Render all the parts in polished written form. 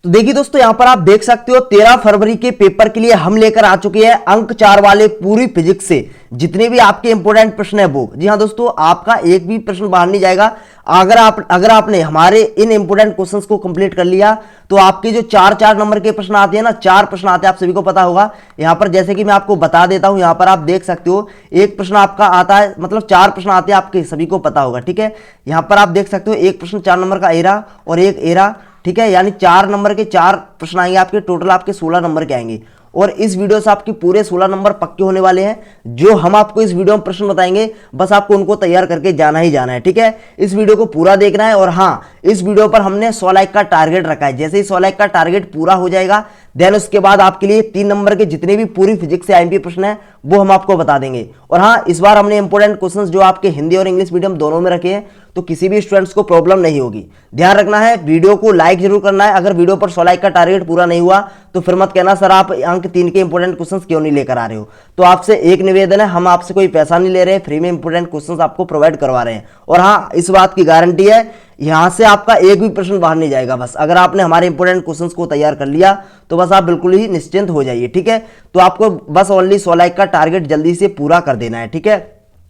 तो देखिए दोस्तों, यहां पर आप देख सकते हो 13 फरवरी के पेपर के लिए हम लेकर आ चुके हैं अंक 4 वाले पूरी फिजिक्स से जितने भी आपके इंपोर्टेंट प्रश्न है वो। जी हां दोस्तों, आपका एक भी प्रश्न बाहर नहीं जाएगा। अगर आपने हमारे इन इंपोर्टेंट क्वेश्चंस को कंप्लीट कर लिया तो आपके जो 4 नंबर के प्रश्न आते हैं ना, 4 प्रश्न आते हैं, आप सभी को पता होगा। यहां पर जैसे कि मैं आपको बता देता हूं, यहां पर आप देख सकते हो एक प्रश्न आपका आता है, मतलब 4 प्रश्न आते हैं, आपके सभी को पता होगा। ठीक है, यहां पर आप देख सकते हो एक प्रश्न 4 नंबर का एरा और एक एरा। ठीक है, यानी 4 नंबर के 4 प्रश्न आएंगे आपके, टोटल आपके 16 नंबर के आएंगे। और इस वीडियो से आपके पूरे 16 नंबर पक्के होने वाले हैं। जो हम आपको इस वीडियो में प्रश्न बताएंगे बस आपको उनको तैयार करके जाना ही जाना है। ठीक है, इस वीडियो को पूरा देखना है। और हाँ, इस वीडियो पर हमने 100 लाइक का टारगेट रखा है। जैसे ही 100 लाइक का टारगेट पूरा हो जाएगा देन उसके बाद आपके लिए 3 नंबर के जितने भी पूरी फिजिक्स से आईएमपी प्रश्न है वो हम आपको बता देंगे। और हाँ, इस बार हमने इंपोर्टेंट क्वेश्चंस जो आपके हिंदी और इंग्लिश मीडियम दोनों में रखे हैं, तो किसी भी स्टूडेंट्स को प्रॉब्लम नहीं होगी। ध्यान रखना है, वीडियो को लाइक जरूर करना है। अगर वीडियो पर 100 लाइक का टारगेट पूरा नहीं हुआ तो फिर मत कहना सर आप अंक 3 के इंपोर्टेंट क्वेश्चंस क्यों नहीं लेकर आ रहे हो। तो आपसे एक निवेदन है, हम आपसे कोई पैसा नहीं ले रहे, फ्री में इंपोर्टेंट क्वेश्चंस आपको प्रोवाइड करवा रहे हैं। और हाँ, इस बात की गारंटी है, यहां से आपका एक भी प्रश्न बाहर नहीं जाएगा। बस अगर आपने हमारे इंपोर्टेंट क्वेश्चंस को तैयार कर लिया तो बस आप बिल्कुल ही निश्चिंत हो जाइए। ठीक है, तो आपको बस ओनली 100 लाइक का टारगेट जल्दी से पूरा कर देना है। ठीक है,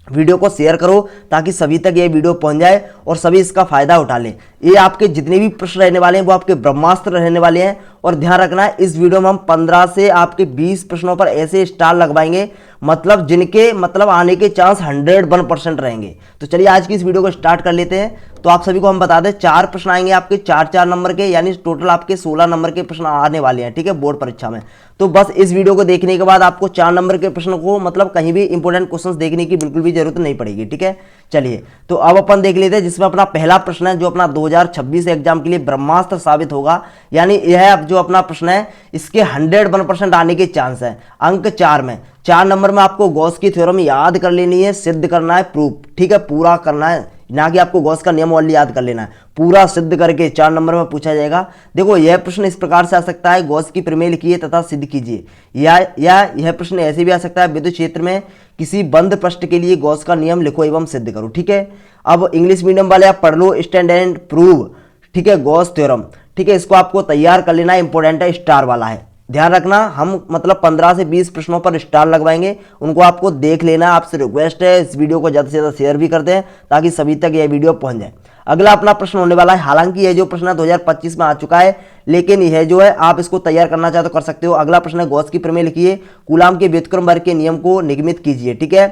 वीडियो को शेयर करो ताकि सभी तक ये वीडियो पहुंच जाए और सभी इसका फायदा उठा लें। ये आपके जितने भी प्रश्न रहने वाले हैं वो आपके ब्रह्मास्त्र रहने वाले हैं। और ध्यान रखना है, इस वीडियो में हम 15 से आपके 20 प्रश्नों पर ऐसे स्टार लगवाएंगे, मतलब जिनके मतलब आने के चांस 101% रहेंगे। तो चलिए आज की इस वीडियो को स्टार्ट कर लेते हैं। तो आप सभी को हम बता दें 4 प्रश्न आएंगे आपके 4 नंबर के, यानी टोटल आपके 16 नंबर के प्रश्न आने वाले हैं। ठीक है, बोर्ड परीक्षा में। तो बस इस वीडियो को देखने के बाद आपको 4 नंबर के प्रश्न को मतलब कहीं भी इंपोर्टेंट क्वेश्चंस देखने की बिल्कुल भी जरूरत नहीं पड़ेगी। ठीक है, चलिए तो अब अपन देख लेते हैं जिसमें अपना पहला प्रश्न है जो अपना 2026 एग्जाम के लिए ब्रह्मास्त्र साबित होगा। यानी यह जो अपना प्रश्न है इसके 101% आने के चांस है अंक 4 में। 4 नंबर में आपको गॉस की थ्योरम याद कर लेनी है, सिद्ध करना है, प्रूफ। ठीक है, पूरा करना है, ना कि आपको गॉस का नियम ओनली याद कर लेना है, पूरा सिद्ध करके 4 नंबर में पूछा जाएगा। देखो यह प्रश्न इस प्रकार से आ सकता है, गॉस की प्रमेय लिखिए तथा सिद्ध कीजिए। या यह प्रश्न ऐसे भी आ सकता है, विद्युत क्षेत्र में किसी बंद पृष्ठ के लिए गॉस का नियम लिखो एवं सिद्ध करो। ठीक है, अब इंग्लिश मीडियम वाले आप पढ़ लो, स्टैंड एंड प्रूव। ठीक है, गॉस थ्योरम। ठीक है, इसको आपको तैयार कर लेना है, इंपॉर्टेंट है, स्टार वाला है। ध्यान रखना, हम मतलब 15 से 20 प्रश्नों पर स्टार लगवाएंगे, उनको आपको देख लेना। आपसे रिक्वेस्ट है इस वीडियो को ज़्यादा से ज़्यादा शेयर भी कर दें ताकि सभी तक यह वीडियो पहुंच जाए। अगला अपना प्रश्न होने वाला है, हालांकि यह जो प्रश्न 2025 में आ चुका है, लेकिन यह जो है आप इसको तैयार करना चाहे तो कर सकते हो। अगला प्रश्न है, गॉस की प्रमेय लिखिए, कूलाम के व्युत्क्रम वर्ग के नियम को निगमित कीजिए। ठीक है,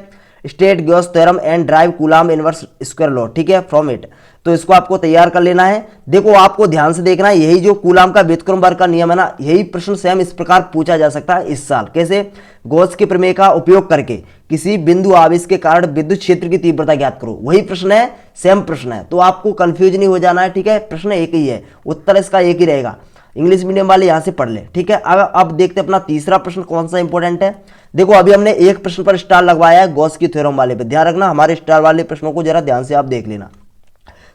state Gauss theorem and drive coulomb inverse square law. ठीक है, फ्रॉम इट। तो इसको आपको तैयार कर लेना है। देखो आपको ध्यान से देखना है, यही जो कूलाम का व्युत्क्रम वर्ग का नियम है ना, यही प्रश्न सेम इस प्रकार पूछा जा सकता है इस साल। कैसे? गॉस के प्रमेय का उपयोग करके किसी बिंदु आवेश के कारण विद्युत क्षेत्र की तीव्रता ज्ञात करो। वही प्रश्न है, सेम प्रश्न है, तो आपको कंफ्यूज नहीं हो जाना है। ठीक है, प्रश्न एक ही है, उत्तर इसका एक ही रहेगा। इंग्लिश मीडियम वाले यहां से पढ़ ले। ठीक है, अब देखते हैं अपना तीसरा प्रश्न कौन सा इंपॉर्टेंट है। देखो अभी हमने एक प्रश्न पर स्टार लगवाया है, गॉस की थ्योरम वाले पे। ध्यान रखना, हमारे स्टार वाले प्रश्नों को जरा ध्यान से आप देख लेना।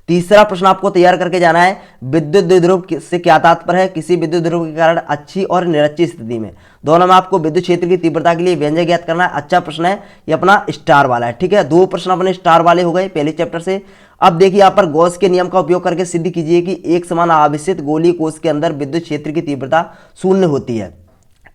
तीसरा प्रश्न आपको तैयार करके जाना है, विद्युत द्विध्रुव से क्या तात्पर्य है? किसी विद्युत ध्रुव के कारण अच्छी और निरच्ची स्थिति में दोनों में आपको विद्युत क्षेत्र की तीव्रता के लिए व्यंजक ज्ञात करना है। अच्छा प्रश्न है, ये अपना स्टार वाला है। ठीक है, 2 प्रश्न अपने स्टार वाले हो गए पहले चैप्टर से। अब देखिए यहाँ पर गॉस के नियम का उपयोग करके सिद्ध कीजिए कि एक समान आवेशित गोलीय कोश के अंदर विद्युत क्षेत्र की तीव्रता 0 होती है।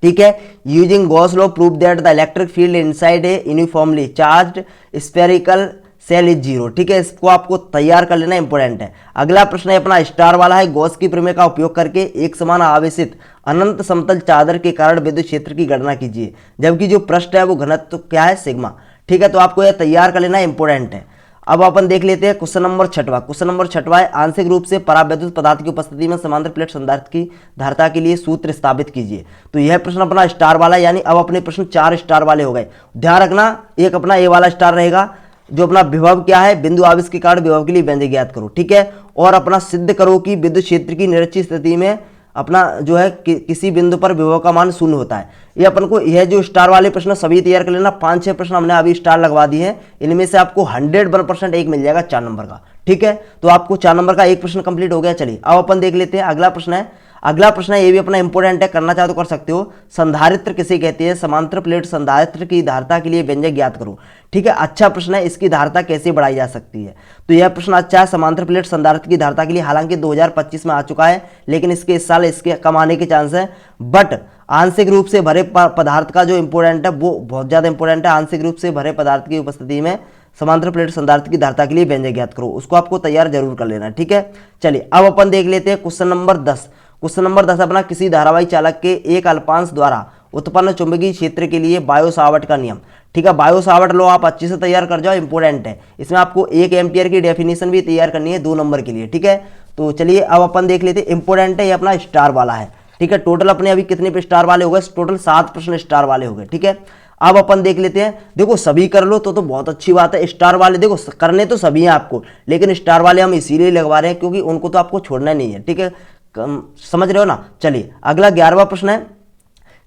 ठीक है, using Gauss law prove that the electric field inside a uniformly charged spherical shell is 0। ठीक है, इसको आपको तैयार कर लेना, इंपॉर्टेंट है। अगला प्रश्न है अपना स्टार वाला है, गॉस की प्रमेय का उपयोग करके एक समान आवेशित अनंत समतल चादर के कारण विद्युत क्षेत्र की गणना कीजिए, जबकि जो पृष्ठ है वो घनत्व क्या है? सिग्मा। ठीक है, तो आपको यह तैयार कर लेना, इंपॉर्टेंट है। अब अपन देख लेते हैं क्वेश्चन नंबर 6वां। क्वेश्चन नंबर 6वां है, आंशिक रूप से परावैद्युत पदार्थ की उपस्थिति में समांतर प्लेट संधारित्र की धारिता के लिए सूत्र स्थापित कीजिए। तो यह प्रश्न अपना स्टार वाला, यानी अब अपने प्रश्न 4 स्टार वाले हो गए। ध्यान रखना, एक अपना ए वाला स्टार रहेगा जो अपना विभव क्या है, बिंदु आवेश के कारण विभव के लिए व्यंजक ज्ञात करो। ठीक है, और अपना सिद्ध करो कि विद्युत क्षेत्र की निरच्ची स्थिति में अपना जो है किसी बिंदु पर विभव का मान 0 होता है। ये अपन को यह जो स्टार वाले प्रश्न सभी तैयार कर लेना। 5-6 प्रश्न हमने अभी स्टार लगवा दिए हैं, इनमें से आपको 101% एक मिल जाएगा 4 नंबर का। ठीक है, तो आपको 4 नंबर का एक प्रश्न कंप्लीट हो गया। चलिए अब अपन देख लेते हैं अगला प्रश्न है, अगला प्रश्न है, ये भी अपना इंपोर्टेंट है, करना चाहो तो कर सकते हो। संधारित्र किसे कहते हैं? समांतर प्लेट संधारित्र की धारिता के लिए व्यंजक ज्ञात करो। ठीक है, अच्छा प्रश्न है, इसकी धारिता कैसे बढ़ाई जा सकती है? तो यह प्रश्न अच्छा है, समांतर प्लेट संधारित्र की धारिता के लिए। हालांकि 2025 में आ चुका है, लेकिन इसके इस साल इसके कम आने के चांस है। बट आंशिक रूप से भरे पदार्थ का जो इंपोर्टेंट है वो बहुत ज्यादा इंपोर्टेंट है। आंशिक रूप से भरे पदार्थ की उपस्थिति में समांतर प्लेट संधारित्र की धारिता के लिए व्यंजक ज्ञात करो, उसको आपको तैयार जरूर कर लेना। ठीक है, चलिए अब अपन देख लेते हैं क्वेश्चन नंबर 10। क्वेश्चन नंबर 10 अपना, किसी धारावाही चालक के एक अल्पांश द्वारा उत्पन्न चुंबकीय क्षेत्र के लिए बायो सावर्ट का नियम। ठीक है, बायो सावर्ट लो आप अच्छे से तैयार कर जाओ, इंपोर्टेंट है। इसमें आपको 1 एम्पियर की डेफिनेशन भी तैयार करनी है 2 नंबर के लिए। ठीक है, तो चलिए अब अपन देख लेते हैं, इंपोर्टेंट है, ये अपना स्टार वाला है। ठीक है, टोटल अपने अभी कितने पे स्टार वाले हो गए? टोटल 7 प्रश्न स्टार वाले हो गए। ठीक है, अब अपन देख लेते हैं। देखो सभी कर लो तो बहुत अच्छी बात है। स्टार वाले देखो करने तो सभी हैं आपको, लेकिन स्टार वाले हम इसीलिए लगवा रहे हैं क्योंकि उनको तो आपको छोड़ना नहीं है। ठीक है, समझ रहे हो ना? चलिए अगला 11वां प्रश्न है,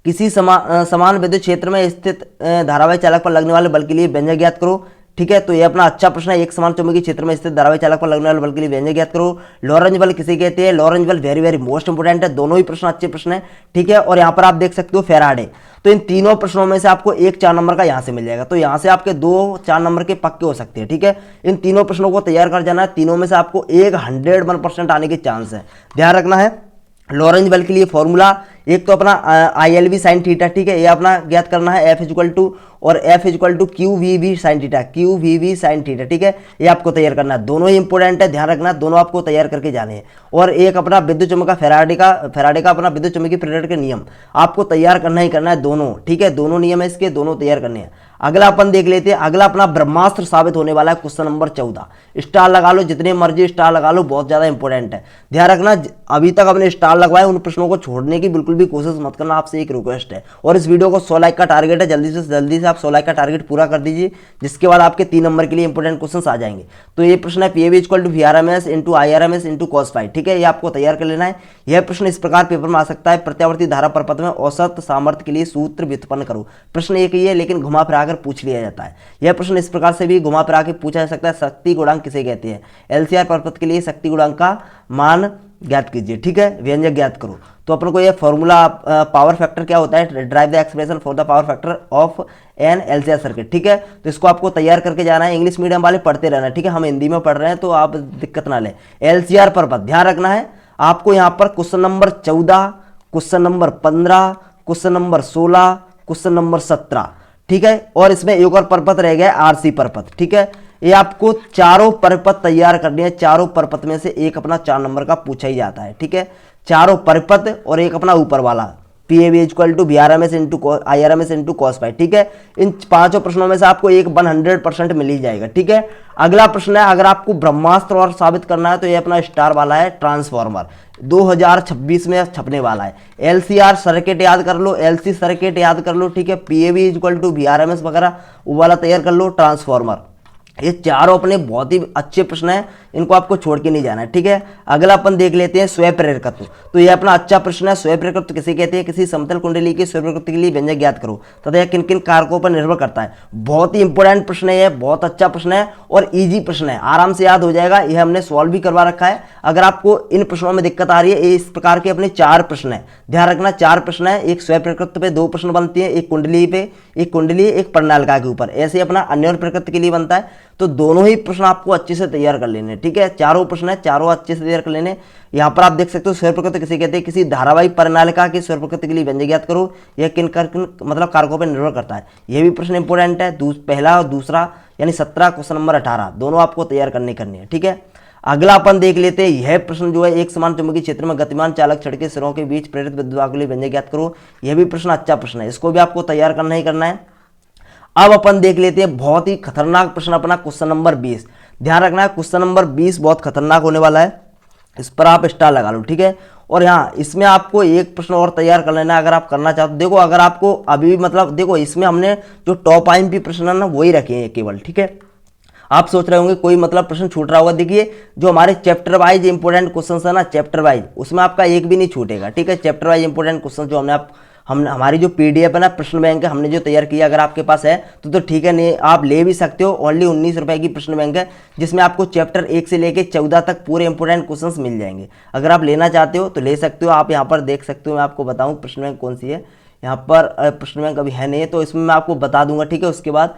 किसी समान विद्युत क्षेत्र में स्थित धारावाही चालक पर लगने वाले बल के लिए व्यंजक ज्ञात करो। ठीक है, तो ये अपना अच्छा प्रश्न है, एक समान चुंबकीय क्षेत्र में स्थित धारावाही चालक पर लगने वाले बल के लिए व्यंजक ज्ञात करो। लॉरेंज बल किसे कहते हैं? लॉरेंज बल वेरी वेरी मोस्ट इंपोर्टेंट है, दोनों ही प्रश्न अच्छे प्रश्न है। ठीक है, और यहाँ पर आप देख सकते हो फैराडे। तो इन तीनों प्रश्नों में से आपको एक 4 नंबर का यहाँ से मिल जाएगा, तो यहाँ से आपके 2 4 नंबर के पक्के हो सकते हैं। ठीक है, इन तीनों प्रश्नों को तैयार कर जाना है, तीनों में से आपको 101% आने के चांस है, ध्यान रखना है। लॉरेंज बल के लिए फॉर्मूला एक तो अपना ILV साइन थीटा। ठीक है, ये अपना ज्ञात करना है, F इक्वल टू और F equal to QVV sine theta, QVV sine theta. ठीक है, ये आपको तैयार करना है, दोनों ही इंपोर्टेंट है, ध्यान रखना, दोनों आपको तैयार करके जाने हैं। और एक अपना विद्युत चुम्बक का फैराडे का अपना विद्युत चुम्बकीय प्रेरण के नियम आपको तैयार करना ही करना है, दोनों। ठीक है, दोनों नियम है इसके, दोनों तैयार करने हैं। अगला अपन देख लेते हैं, अगला अपना ब्रह्मास्त्र साबित होने वाला है क्वेश्चन नंबर 14। स्टार लगा लो, जितने मर्जी स्टार लगा लो, बहुत ज्यादा इंपॉर्टेंट है, ध्यान रखना। अभी तक अपने स्टार लगवाए उन प्रश्नों को छोड़ने की बिल्कुल भी कोशिश मत करना, आपसे एक रिक्वेस्ट है। और इस वीडियो को 100 लाइक का टारगेट है, जल्दी से आप 100 लाइक का टारगेट पूरा कर दीजिए, जिसके बाद आपके 3 नंबर के लिए इंपोर्टेंट क्वेश्चन आ जाएंगे। तो ये प्रश्न है, PAV equal to VRMS into IRMS into cos phi. ठीक है, ये आपको तैयार कर लेना है। यह प्रश्न इस प्रकार पेपर में आ सकता है, प्रत्यावर्ती धारा प्रपथ में औसत सामर्थ्य के लिए सूत्र व्युत्पन्न करो। प्रश्न एक ही है, लेकिन घुमा फिरा कर पूछ लिया जाता है। यह प्रश्न इस प्रकार से भी घुमा फिरा के पूछा जा सकता है, शक्ति गुणांक किसे कहते हैं? LCR प्रपथ के लिए शक्ति गुणांक का मान ज्ञात कीजिए। ठीक है, व्यंजक ज्ञात करो। तो अपन को ये फॉर्मूला पावर फैक्टर क्या होता है? Derive the expression for the power factor of an LCR circuit. ठीक है, तो इसको आपको तैयार करके जाना है। इंग्लिश मीडियम वाले पढ़ते रहना, ठीक है, हम हिंदी में पढ़ रहे हैं तो आप दिक्कत ना लें। LCR प्रपथ ध्यान रखना है आपको। यहाँ पर question number 14, question number 15, question number 16, question number 17। ठीक है, और इसमें एक और परपथ रह गया RC परपथ। ठीक है, ये आपको चारों परपथ तैयार करने हैं, चारों परपथ में से एक अपना 4 नंबर का पूछा ही जाता है। ठीक है, चारों परपथ और एक अपना ऊपर वाला PAV equal to VRMS into IRMS into cos phi. ठीक है, इन 5 प्रश्नों में से आपको एक 100% मिल ही जाएगा। ठीक है, अगला प्रश्न है, अगर आपको ब्रह्मास्त्र और साबित करना है तो ये अपना स्टार वाला है, ट्रांसफॉर्मर 2026 में छपने वाला है। LCR सर्किट याद कर लो, LC सर्किट याद कर लो। ठीक है, PAV इक्वल टू VRMS वगैरह वो वाला तैयार कर लो, ट्रांसफॉर्मर। ये चारों अपने बहुत ही अच्छे प्रश्न हैं, इनको आपको छोड़ के नहीं जाना है। ठीक है, अगला अपन देख लेते हैं स्वयं प्रेरकत्व। तो ये अपना अच्छा प्रश्न है, स्वयं प्रेरकत्व किसे कहते हैं? किसी समतल कुंडली के स्वयं प्रेरकत्व के लिए व्यंजक ज्ञात करो तथा यह किन किन कारकों पर निर्भर करता है। बहुत ही इंपॉर्टेंट प्रश्न है, बहुत अच्छा प्रश्न है और इजी प्रश्न है, आराम से याद हो जाएगा। यह हमने सॉल्व भी करवा रखा है। अगर आपको इन प्रश्नों में दिक्कत आ रही है, इस प्रकार के अपने 4 प्रश्न है, ध्यान रखना 4 प्रश्न है। एक स्वयं प्रेरकत्व पे 2 प्रश्न बनती है, एक कुंडली पे, एक कुंडली, एक प्रणालिका के ऊपर, ऐसे अपना अन्य प्रेरकत्व के लिए बनता है। तो दोनों ही प्रश्न आपको अच्छे से तैयार कर लेने। ठीक है, चारों प्रश्न है, चारों अच्छे से तैयार कर लेने। यहाँ पर आप देख सकते हो स्वयं प्रकृति किसे कहते हैं? किसी धारावाही प्रणालिका की स्वयं प्रकृति के लिए व्यंजक ज्ञात करो, यह किन मतलब कारकों पर निर्भर करता है। यह भी प्रश्न इंपोर्टेंट है, पहला और दूसरा यानी 17, क्वेश्चन नंबर 18 दोनों आपको तैयार करने है। ठीक है, अगला अपन देख लेते हैं, यह प्रश्न जो है, एक समान चुंबकीय क्षेत्र में गतिमान चालक छड़ के सिरों के बीच प्रेरित विद्युत के लिए व्यंजक ज्ञात करो। यह भी प्रश्न अच्छा प्रश्न है, इसको भी आपको तैयार करना ही करना है। अब अपन देख लेते हैं बहुत ही खतरनाक प्रश्न अपना क्वेश्चन नंबर 20। ध्यान रखना है, क्वेश्चन नंबर 20 बहुत खतरनाक होने वाला है, इस पर आप स्टार लगा लो। ठीक है, और यहाँ इसमें आपको एक प्रश्न और तैयार कर लेना है अगर आप करना चाहते हो। देखो अगर आपको अभी मतलब देखो इसमें हमने जो टॉप IMP प्रश्न है ना वही रखे हैं केवल। ठीक है, आप सोच रहे होंगे कोई मतलब प्रश्न छूट रहा होगा, देखिए जो हमारे चैप्टर वाइज इंपोर्टेंट क्वेश्चन है ना, चैप्टर वाइज उसमें आपका एक भी नहीं छूटेगा। ठीक है, चैप्टर वाइज इंपोर्टेंट क्वेश्चन जो हमने हम हमारी जो PDF है ना, प्रश्न बैंक है, हमने जो तैयार किया, अगर आपके पास है तो ठीक है, नहीं आप ले भी सकते हो। ओनली 19 रुपए की प्रश्न बैंक है, जिसमें आपको चैप्टर 1 से लेके 14 तक पूरे इंपोर्टेंट क्वेश्चंस मिल जाएंगे। अगर आप लेना चाहते हो तो ले सकते हो। आप यहाँ पर देख सकते हो, मैं आपको बताऊँ प्रश्न बैंक कौन सी है। यहाँ पर प्रश्न बैंक अभी है नहीं, तो इसमें मैं आपको बता दूंगा, ठीक है। उसके बाद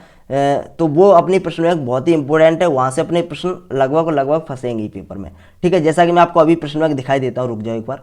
तो वो अपनी प्रश्न बैंक बहुत ही इंपॉर्टेंट है, वहाँ से अपने प्रश्न लगभग फंसेंगे पेपर में, ठीक है। जैसा कि मैं आपको अभी प्रश्न बैंक दिखाई देता हूँ, रुक जाओ एक बार।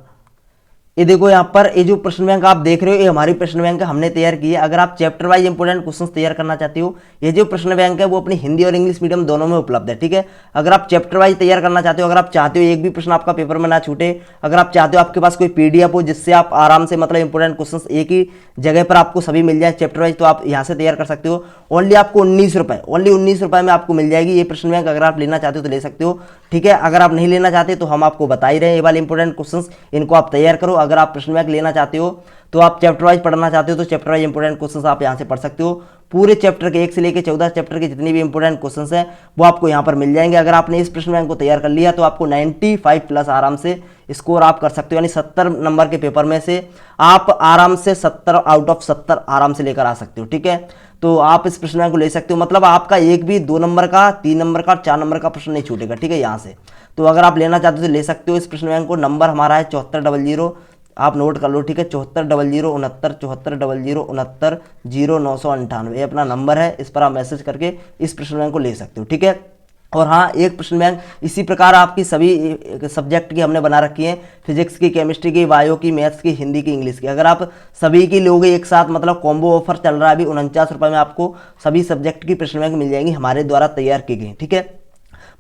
ये देखो यहाँ पर ये जो प्रश्न बैंक आप देख रहे हो, ये हमारी प्रश्न बैंक है, हमने तैयार की है। अगर आप चैप्टर वाइज इंपोर्टेंट क्वेश्चंस तैयार करना चाहते हो, ये जो प्रश्न बैंक है वो अपनी हिंदी और इंग्लिश मीडियम दोनों में उपलब्ध है, ठीक है। अगर आप चैप्टर वाइज तैयार करना चाहते हो, अगर आप चाहते हो एक भी प्रश्न आपका पेपर में ना छूटे, अगर आप चाहते हो आपके पास कोई PDF हो जिससे आप आराम से मतलब इंपोर्टेंट क्वेश्चन एक ही जगह पर आपको सभी मिल जाए चैप्टर वाइज, तो आप यहाँ से तैयार कर सकते हो। ओनली आपको 19 रुपए, ओनली 19 रुपए में आपको मिल जाएगी ये प्रश्न बैंक। अगर आप लेना चाहते हो तो ले सकते हो, ठीक है। अगर आप नहीं लेना चाहते तो हम आपको बता ही रहे हैं, ये वाले इंपोर्टेंट क्वेश्चंस इनको आप तैयार करो। अगर आप प्रश्न बैंक लेना चाहते हो तो आप चैप्टर वाइज पढ़ना चाहते हो तो चैप्टर वाइज इंपोर्टेंट क्वेश्चंस आप यहाँ से पढ़ सकते हो। पूरे चैप्टर के 1 से लेकर 14 चैप्टर के जितने भी इंपोर्टेंट क्वेश्चंस हैं वो आपको यहाँ पर मिल जाएंगे। अगर आपने इस प्रश्न बैंक को तैयार कर लिया तो आपको 95 प्लस आराम से स्कोर आप कर सकते हो, यानी 70 नंबर के पेपर में से आप आराम से 70 आउट ऑफ 70 आराम से लेकर आ सकते हो, ठीक है। तो आप इस प्रश्न बैंक को ले सकते हो, मतलब आपका एक भी 2 नंबर का, 3 नंबर का, 4 नंबर का प्रश्न नहीं छूटेगा, ठीक है, यहाँ से। तो अगर आप लेना चाहते हो तो ले सकते हो इस प्रश्न बैंक को। नंबर हमारा है 7400, आप नोट कर लो, ठीक है, 740069 740069 ये अपना नंबर है। इस पर आप मैसेज करके इस प्रश्न बैंक को ले सकते हो, ठीक है। और हाँ, एक प्रश्न बैंक इसी प्रकार आपकी सभी सब्जेक्ट की हमने बना रखी है, फिजिक्स की, केमिस्ट्री की, बायो की, मैथ्स की, हिंदी की, इंग्लिश की। अगर आप सभी की लोगे एक साथ, मतलब कॉम्बो ऑफर चल रहा है अभी, 49 रुपये में आपको सभी सब्जेक्ट की प्रश्न बैंक मिल जाएंगी, हमारे द्वारा तैयार की गई, ठीक है।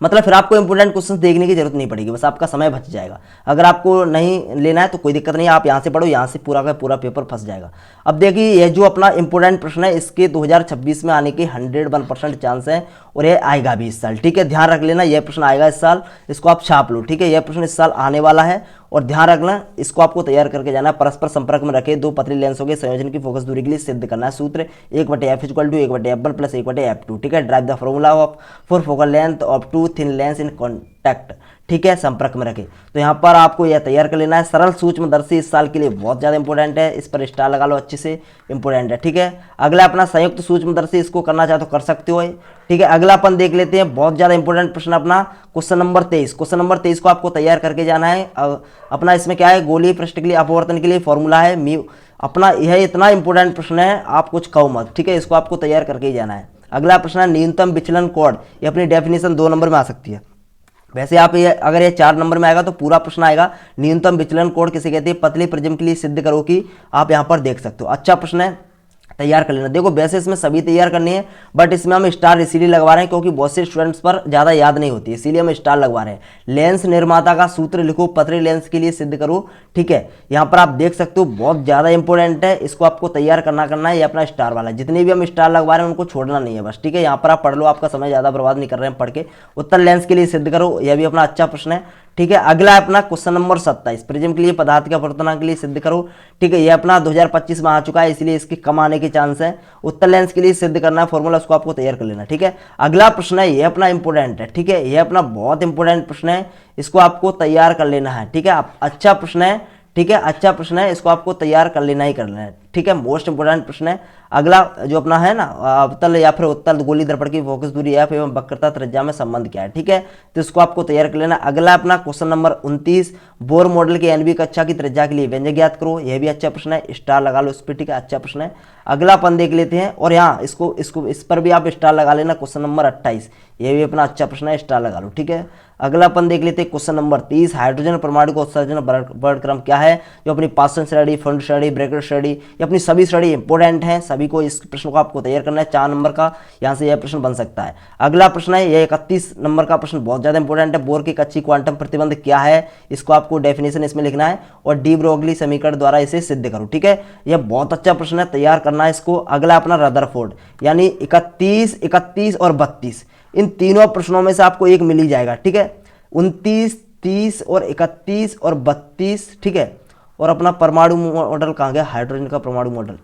मतलब फिर आपको इंपोर्टेंट क्वेश्चंस देखने की जरूरत नहीं पड़ेगी, बस आपका समय बच जाएगा। अगर आपको नहीं लेना है तो कोई दिक्कत नहीं, आप यहाँ से पढ़ो, यहाँ से पूरा का पूरा पेपर फंस जाएगा। अब देखिए, यह जो अपना इंपोर्टेंट प्रश्न है इसके 2026 में आने के 101% चांस है, और यह आएगा भी इस साल, ठीक है। ध्यान रख लेना, यह प्रश्न आएगा इस साल, इसको आप छाप लो, ठीक है। यह प्रश्न इस साल आने वाला है, और ध्यान रखना इसको आपको तैयार करके जाना है। परस्पर संपर्क में रखे दो पतली लेंसों के संयोजन की फोकस दूरी के लिए सिद्ध करना है सूत्र 1/f = 1/f1 + 1/f2, ठीक है। Derive the formula of for focal length of two thin lens in contact, ठीक है, संपर्क में रखे। तो यहाँ पर आपको यह तैयार कर लेना है। सरल सूक्ष्मदर्शी इस साल के लिए बहुत ज़्यादा इंपॉर्टेंट है, इस पर स्टार लगा लो अच्छे से, इंपॉर्टेंट है, ठीक है। अगला अपना संयुक्त सूक्ष्मदर्शी, इसको करना चाहे तो कर सकते हो, ठीक है। अगला अपन देख लेते हैं, बहुत ज़्यादा इंपॉर्टेंट प्रश्न अपना क्वेश्चन नंबर 23। क्वेश्चन नंबर 23 को आपको तैयार करके जाना है। अपना इसमें क्या है, गोलीय पृष्ठ के लिए अपवर्तन के लिए फॉर्मूला है म्यू। अपना यह इतना इंपॉर्टेंट प्रश्न है, आप कुछ कहो मत, ठीक है। इसको आपको तैयार करके ही जाना है। अगला प्रश्न है न्यूनतम विचलन कोण, ये अपनी डेफिनेशन 2 नंबर में आ सकती है। वैसे आप ये अगर ये 4 नंबर में आएगा तो पूरा प्रश्न आएगा। न्यूनतम विचलन कोण किसे कहते हैं, पतली प्रिज्म के लिए सिद्ध करो कि आप यहाँ पर देख सकते हो। अच्छा प्रश्न है, तैयार कर लेना। देखो वैसे इसमें सभी तैयार करनी है, बट इसमें हम स्टार इसीलिए लगवा रहे हैं क्योंकि बहुत से स्टूडेंट्स पर ज़्यादा याद नहीं होती है, इसीलिए हम स्टार लगवा रहे हैं। लेंस निर्माता का सूत्र लिखो, पतले लेंस के लिए सिद्ध करो, ठीक है। यहाँ पर आप देख सकते हो बहुत ज़्यादा इंपॉर्टेंट है, इसको आपको तैयार करना है। ये अपना स्टार वाला, जितने भी हम स्टार लगवा रहे हैं उनको छोड़ना नहीं है बस, ठीक है। यहाँ पर आप पढ़ लो, आपका समय ज़्यादा बर्बाद नहीं कर रहे हैं पढ़ के। उत्तर लेंस के लिए सिद्ध करो, यह भी अपना अच्छा प्रश्न है, ठीक है। अगला अपना क्वेश्चन नंबर 27, प्रिज्म के लिए पदार्थ के अपवर्तनांक के लिए सिद्ध करो, ठीक है। ये अपना 2025 में आ चुका है, इसलिए इसके कम आने के चांस है। उत्तर लेंस के लिए सिद्ध करना है फॉर्मूला, उसको आपको तैयार कर लेना, ठीक है। अगला प्रश्न है, ये अपना इंपोर्टेंट है, ठीक है। ये अपना बहुत इंपोर्टेंट प्रश्न है, इसको आपको तैयार कर लेना है, ठीक है। अच्छा प्रश्न है, ठीक है, अच्छा प्रश्न है, इसको आपको तैयार कर लेना ही करना है, ठीक है। मोस्ट इंपोर्टेंट प्रश्न है। अगला जो अपना है ना, अवतल या फिर उत्तल गोली दर्पण की फोकस दूरी एफ एवं वक्रता त्रिज्या में संबंध क्या है, ठीक है। तो इसको आपको तैयार कर लेना। अगला अपना क्वेश्चन नंबर 29, बोर मॉडल के NB कक्षा की त्रिज्या के लिए व्यंजक ज्ञात करो, यह भी अच्छा प्रश्न है, स्टार लगा लो इस पर, ठीक है, अच्छा प्रश्न है। अगला अपन देख लेते हैं, और यहाँ इस पर भी आप स्टार लगा लेना, क्वेश्चन नंबर 28, ये भी अपना अच्छा प्रश्न है, स्टार लगा लो, ठीक है। अगला अपन देख लेते हैं क्वेश्चन नंबर 30, हाइड्रोजन परमाणु का उत्सर्जन वर्णक्रम क्या है, जो अपनी पासन श्रेणी, फंड श्रेणी, ब्रैकेट श्रेणी, ये अपनी सभी श्रेणी इंपोर्टेंट हैं, सभी को इस प्रश्न को आपको तैयार करना है। 4 नंबर का यहाँ से यह प्रश्न बन सकता है। अगला प्रश्न है, यह 31 नंबर का प्रश्न बहुत ज्यादा इंपोर्टेंट है, बोर की कच्ची क्वांटम प्रतिबंध क्या है, इसको आपको डेफिनेशन इसमें लिखना है, और डी ब्रोगली समीकरण द्वारा इसे सिद्ध करो, ठीक है। यह बहुत अच्छा प्रश्न है, तैयार करना है इसको। अगला अपना रदरफोर्ड, यानी 31, 31 और 32, इन तीनों प्रश्नों में से आपको एक मिल ही जाएगा, ठीक है। 29, 30 और 31 और 32, ठीक है। और अपना परमाणु मॉडल कहाँ गया, हाइड्रोजन का परमाणु मॉडल,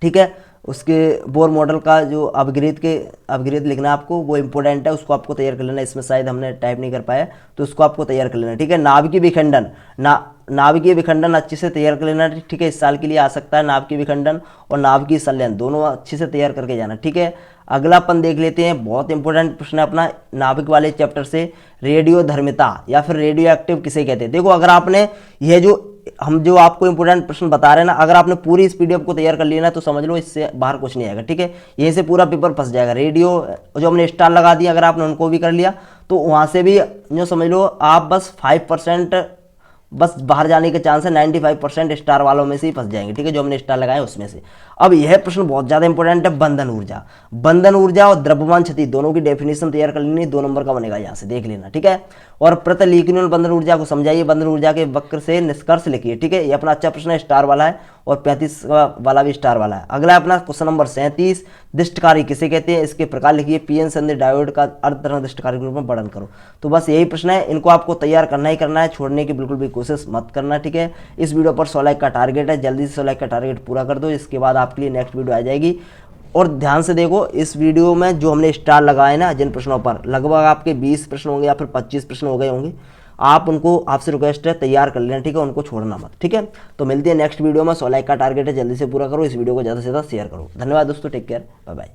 ठीक है। उसके बोर मॉडल का जो अपग्रेड लिखना है आपको, वो इंपॉर्टेंट है, उसको आपको तैयार कर लेना। इसमें शायद हमने टाइप नहीं कर पाया, तो उसको आपको तैयार कर लेना, ठीक है। नाभिकीय विखंडन, नाभिकीय विखंडन अच्छे से तैयार कर लेना, ठीक है। इस साल के लिए आ सकता है नाभिकीय विखंडन और नाभिकीय संलयन, दोनों अच्छे से तैयार करके जाना, ठीक है। अगला अपन देख लेते हैं, बहुत इंपॉर्टेंट प्रश्न है अपना नाभिक वाले चैप्टर से, रेडियोधर्मिता या फिर रेडियो एक्टिव किसे कहते हैं। देखो अगर आपने यह जो आपको इंपॉर्टेंट प्रश्न बता रहे हैं ना, अगर आपने पूरी इस पीडीएफ को तैयार कर लिया ना तो समझ लो इससे बाहर कुछ नहीं आएगा, ठीक है। यहीं से पूरा पेपर फंस जाएगा। रेडियो जो हमने स्टार लगा दिया, अगर आपने उनको भी कर लिया तो वहां से भी जो समझ लो आप बस 5% बस बाहर जाने के चांस है, 95% स्टार वालों में से ही फंस जाएंगे, ठीक है, जो हमने स्टार लगाए उसमें से। अब यह प्रश्न बहुत ज्यादा इंपॉर्टेंट है, बंधन ऊर्जा और द्रव्यमान क्षति दोनों की डेफिनेशन तैयार कर लेनी, 2 नंबर का बनेगा, यहाँ से देख लेना, ठीक है। और प्रतिलीखनीय बंधन ऊर्जा को समझाइए, बंधन ऊर्जा के वक्र से निष्कर्ष लिखिए, ठीक है। ये अपना अच्छा प्रश्न है, स्टार वाला है और 35 वाला भी स्टार वाला है। अगला अपना क्वेश्चन नंबर 37, दिष्टकारी किसे कहते हैं, इसके प्रकार लिखिए। पीएन संधि डायोड का अर्धतरंग दिष्टकारी के रूप में वर्णन करो। तो बस यही प्रश्न है, इनको आपको तैयार करना ही करना है, छोड़ने की बिल्कुल भी कोशिश मत करना, ठीक है। इस वीडियो पर 100 लाइक का टारगेट है, जल्दी से 100 लाइक का टारगेट पूरा कर दो, इसके बाद आपके लिए नेक्स्ट वीडियो आ जाएगी। और ध्यान से देखो, इस वीडियो में जो हमने स्टार लगाए ना जिन प्रश्नों पर, लगभग आपके 20 प्रश्न होंगे या फिर 25 प्रश्न हो गए होंगे। आप उनको, आपसे रिक्वेस्ट है तैयार कर लेना, ठीक है, उनको छोड़ना मत, ठीक है। तो मिलते हैं नेक्स्ट वीडियो में। 100 लाइक का टारगेट है, जल्दी से पूरा करो, इस वीडियो को ज़्यादा से ज़्यादा शेयर करो। धन्यवाद दोस्तों, टेक केयर, बाय बाय।